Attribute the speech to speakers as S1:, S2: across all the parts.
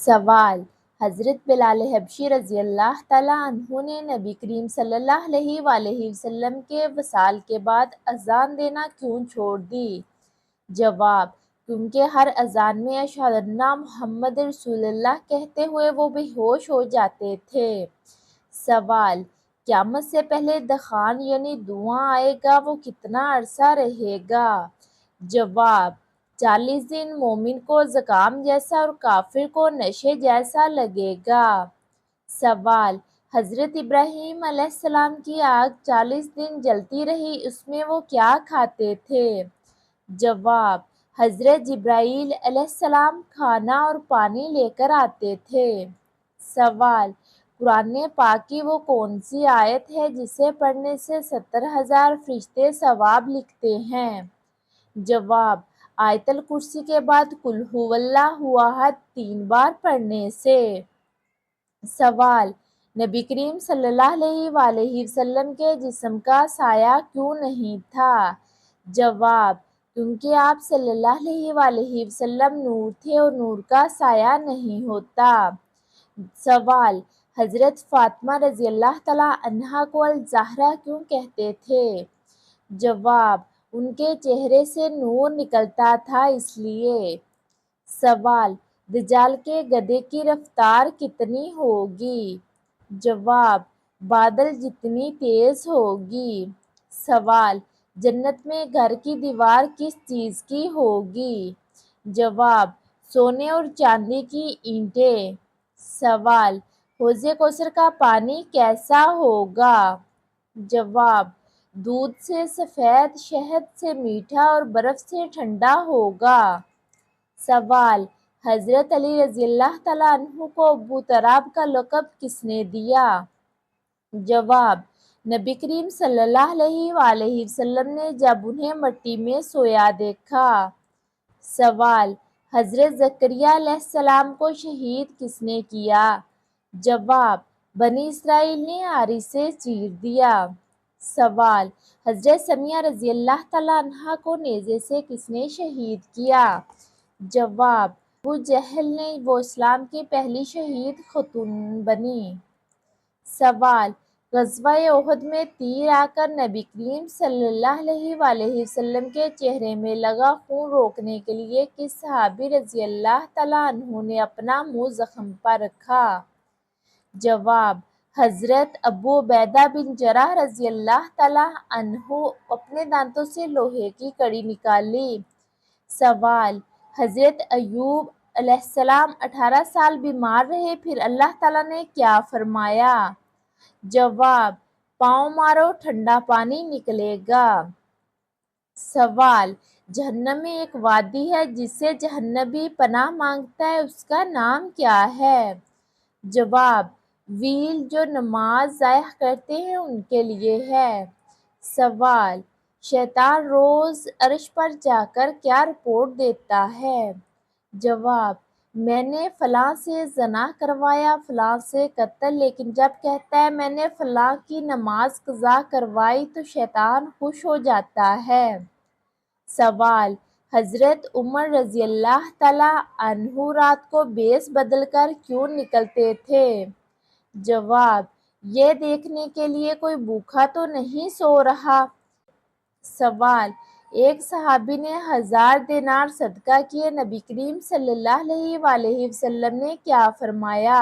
S1: سوال: حضرت بلال حبشی رضی اللہ تعالیٰ عنہ نے نبی کریم صلی اللہ علیہ وآلہ وسلم کے وصال کے بعد اذان دینا کیوں چھوڑ دی؟ جواب: کیونکہ ہر اذان میں اشہد ان محمد رسول اللہ کہتے ہوئے وہ بے ہوش ہو جاتے تھے۔ سوال: قیامت سے پہلے دخان یعنی دھواں آئے گا، وہ کتنا عرصہ رہے گا؟ جواب: 40 دن مومن کو زکام جیسا اور کافر کو نشے جیسا لگے گا۔ سوال: حضرت ابراہیم علیہ السلام کی آگ 40 دن جلتی رہی، اس میں وہ کیا کھاتے تھے؟ جواب: حضرت جبرائیل علیہ السلام کھانا اور پانی لے کر آتے تھے۔ سوال: قرآن پاک کی وہ کون سی آیت ہے جسے پڑھنے سے 70,000 فرشتے ثواب لکھتے ہیں؟ جواب: آیت الکرسی کے بعد قل ھو اللہ احد 3 بار پڑھنے سے۔ سوال: نبی کریم صلی اللہ علیہ وآلہ وسلم کے جسم کا سایہ کیوں نہیں تھا؟ جواب: کیونکہ آپ صلی اللہ علیہ وآلہ وسلم نور تھے اور نور کا سایہ نہیں ہوتا۔ سوال: حضرت فاطمہ رضی اللہ تعالیٰ عنہا کو الزہرا کیوں کہتے تھے؟ جواب: ان کے چہرے سے نور نکلتا تھا اس لیے۔ سوال: دجال کے گدھے کی رفتار کتنی ہوگی؟ جواب: بادل جتنی تیز ہوگی۔ سوال: جنت میں گھر کی دیوار کس چیز کی ہوگی؟ جواب: سونے اور چاندی کی اینٹیں۔ سوال: حوض کوثر کا پانی کیسا ہوگا؟ جواب: دودھ سے سفید، شہد سے میٹھا اور برف سے ٹھنڈا ہوگا۔ سوال: حضرت علی رضی اللہ تعالیٰ عنہ کو ابو تراب کا لقب کس نے دیا؟ جواب: نبی کریم صلی اللہ علیہ وآلہ وسلم نے جب انہیں مٹی میں سویا دیکھا۔ سوال: حضرت زکریا علیہ السلام کو شہید کس نے کیا؟ جواب: بنی اسرائیل نے آری سے چیر دیا۔ سوال: حضرت سمیہ رضی اللہ تعالیٰ عنہا کو نیزے سے کس نے شہید کیا؟ جواب: ابو جہل نے، وہ اسلام کی پہلی شہید خاتون بنی۔ سوال: غزوہ احد میں تیر آ کر نبی کریم صلی اللہ علیہ وآلہ وسلم کے چہرے میں لگا خون روکنے کے لیے کس صحابی رضی اللہ تعالیٰ عنہ نے اپنا منہ زخم پر رکھا؟ جواب: حضرت ابو عبیدہ بن جراح رضی اللہ تعالیٰ عنہ اپنے دانتوں سے لوہے کی کڑی نکالی۔ سوال: حضرت ایوب علیہ السلام 18 سال بیمار رہے، پھر اللہ تعالیٰ نے کیا فرمایا؟ جواب: پاؤں مارو، ٹھنڈا پانی نکلے گا۔ سوال: جہنم میں ایک وادی ہے جس سے جہنمی پناہ مانگتا ہے، اس کا نام کیا ہے؟ جواب: ویل، جو نماز ضائع کرتے ہیں ان کے لیے ہے۔ سوال: شیطان روز عرش پر جا کر کیا رپورٹ دیتا ہے؟ جواب: میں نے فلاں سے زنا کروایا، فلاں سے قتل، لیکن جب کہتا ہے میں نے فلاں کی نماز قضا کروائی تو شیطان خوش ہو جاتا ہے۔ سوال: حضرت عمر رضی اللہ تعالیٰ عنہ رات کو بھیس بدل کر کیوں نکلتے تھے؟ جواب: یہ دیکھنے کے لیے کوئی بھوکا تو نہیں سو رہا۔ سوال: ایک صحابی نے 1000 دینار صدقہ کیے، نبی کریم صلی اللہ علیہ وآلہ وسلم نے کیا فرمایا؟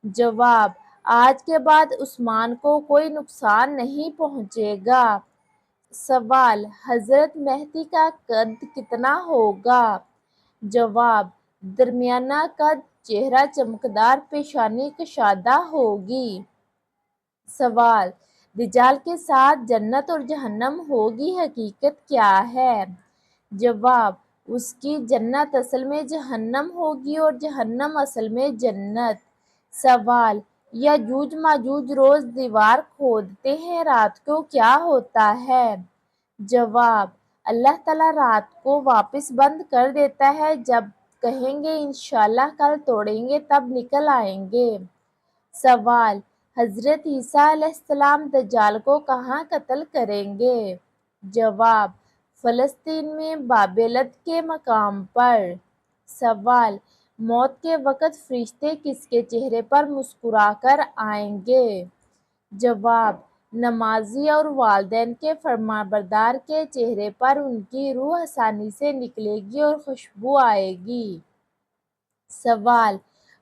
S1: جواب: آج کے بعد عثمان کو کوئی نقصان نہیں پہنچے گا۔ سوال: حضرت مہدی کا قد کتنا ہوگا؟ جواب: درمیانہ قد، چہرہ چمکدار، پیشانی کشادہ ہوگی۔ سوال: دجال کے ساتھ جنت اور جہنم ہوگی، حقیقت کیا ہے؟ جواب: اس کی جنت اصل میں جہنم ہوگی اور جہنم اصل میں جنت۔ سوال: یاجوج ماجوج روز دیوار کھودتے ہیں، رات کو کیا ہوتا ہے؟ جواب: اللہ تعالیٰ رات کو واپس بند کر دیتا ہے، جب کہیں گے انشاءاللہ کل توڑیں گے تب نکل آئیں گے۔ سوال: حضرت عیسیٰ علیہ السلام دجال کو کہاں قتل کریں گے؟ جواب: فلسطین میں باب لد کے مقام پر۔ سوال: موت کے وقت فرشتے کس کے چہرے پر مسکرا کر آئیں گے؟ جواب: نمازی اور والدین کے فرمانبردار کے چہرے پر ان کی روح آسانی سے نکلے گی اور خوشبو آئے گی۔ سوال: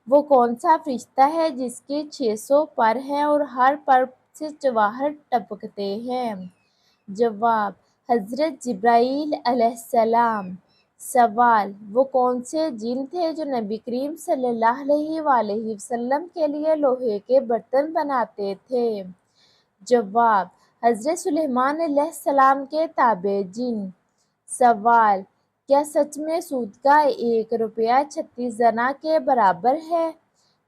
S1: وہ کون سا فرشتہ ہے جس کے 600 پر ہیں اور ہر پر سے جواہر ٹپکتے ہیں؟ جواب: حضرت جبرائیل علیہ السلام۔ سوال: وہ کون سے جن تھے جو نبی کریم صلی اللہ علیہ وآلہ وسلم کے لیے لوہے کے برتن بناتے تھے؟ جواب: حضرت سلیمان علیہ السلام کے تابع جن۔ سوال: کیا سچ میں سود کا 1 روپیہ 36 آنا کے برابر ہے؟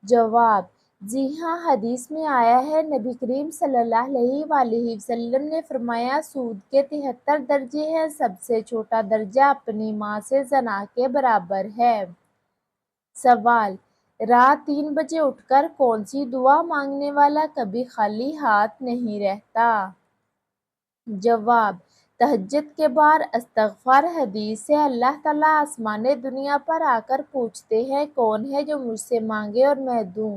S1: جواب: جی ہاں، حدیث میں آیا ہے، نبی کریم صلی اللہ علیہ وآلہ وسلم نے فرمایا، سود کے 73 درجے ہیں، سب سے چھوٹا درجہ اپنی ماں سے زنا کے برابر ہے۔ سوال: رات 3 بجے اٹھ کر کون سی دعا مانگنے والا کبھی خالی ہاتھ نہیں رہتا؟ جواب: تہجد کے بعد استغفار۔ حدیث ہے، اللہ تعالیٰ آسمان دنیا پر آ کر پوچھتے ہیں، کون ہے جو مجھ سے مانگے اور میں دوں؟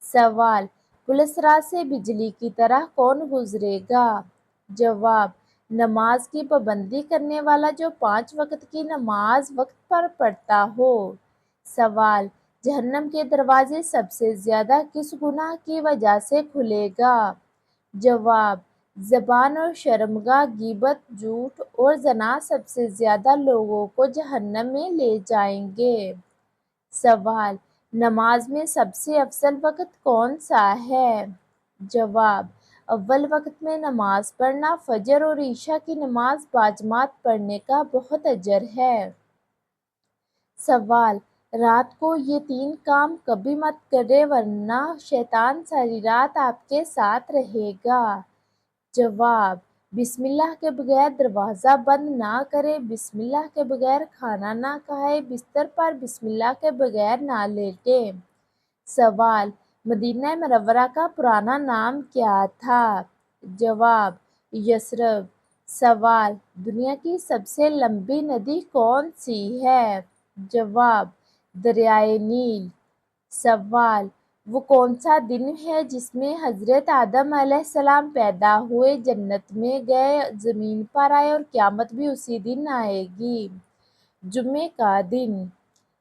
S1: سوال: پولیس رات سے بجلی کی طرح کون گزرے گا؟ جواب: نماز کی پابندی کرنے والا جو 5 وقت کی نماز وقت پر پڑھتا ہو۔ سوال: جہنم کے دروازے سب سے زیادہ کس گناہ کی وجہ سے کھلے گا؟ جواب: زبان اور شرمگاہ، غیبت، جھوٹ اور زنا سب سے زیادہ لوگوں کو جہنم میں لے جائیں گے۔ سوال: نماز میں سب سے افضل وقت کون سا ہے؟ جواب: اول وقت میں نماز پڑھنا، فجر اور عشاء کی نماز باجماعت پڑھنے کا بہت اجر ہے۔ سوال: رات کو یہ 3 کام کبھی مت کریں ورنہ شیطان ساری رات آپ کے ساتھ رہے گا۔ جواب: بسم اللہ کے بغیر دروازہ بند نہ کریں، بسم اللہ کے بغیر کھانا نہ کھائیں، بستر پر بسم اللہ کے بغیر نہ لیٹیں۔ سوال: مدینہ منورہ کا پرانا نام کیا تھا؟ جواب: یثرب۔ سوال: دنیا کی سب سے لمبی ندی کون سی ہے؟ جواب: دریائے نیل۔ سوال: وہ کون سا دن ہے جس میں حضرت آدم علیہ السلام پیدا ہوئے، جنت میں گئے، زمین پر آئے اور قیامت بھی اسی دن آئے گی؟ جمعے کا دن۔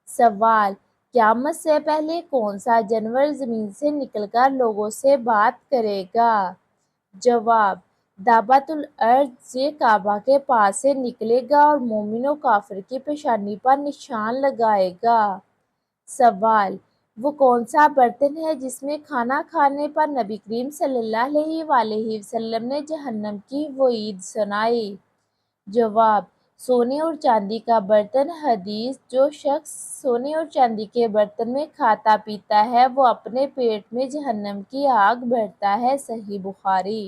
S1: سوال: قیامت سے پہلے کون سا جانور زمین سے نکل کر لوگوں سے بات کرے گا؟ جواب: دابۃ الارض، یہ کعبہ کے پاس سے نکلے گا اور مومن و کافر کی پیشانی پر نشان لگائے گا۔ سوال: وہ کون سا برتن ہے جس میں کھانا کھانے پر نبی کریم صلی اللہ علیہ وآلہ وسلم نے جہنم کی وعید سنائی؟ جواب: سونے اور چاندی کا برتن۔ حدیث: جو شخص سونے اور چاندی کے برتن میں کھاتا پیتا ہے وہ اپنے پیٹ میں جہنم کی آگ بھرتا ہے۔ صحیح بخاری۔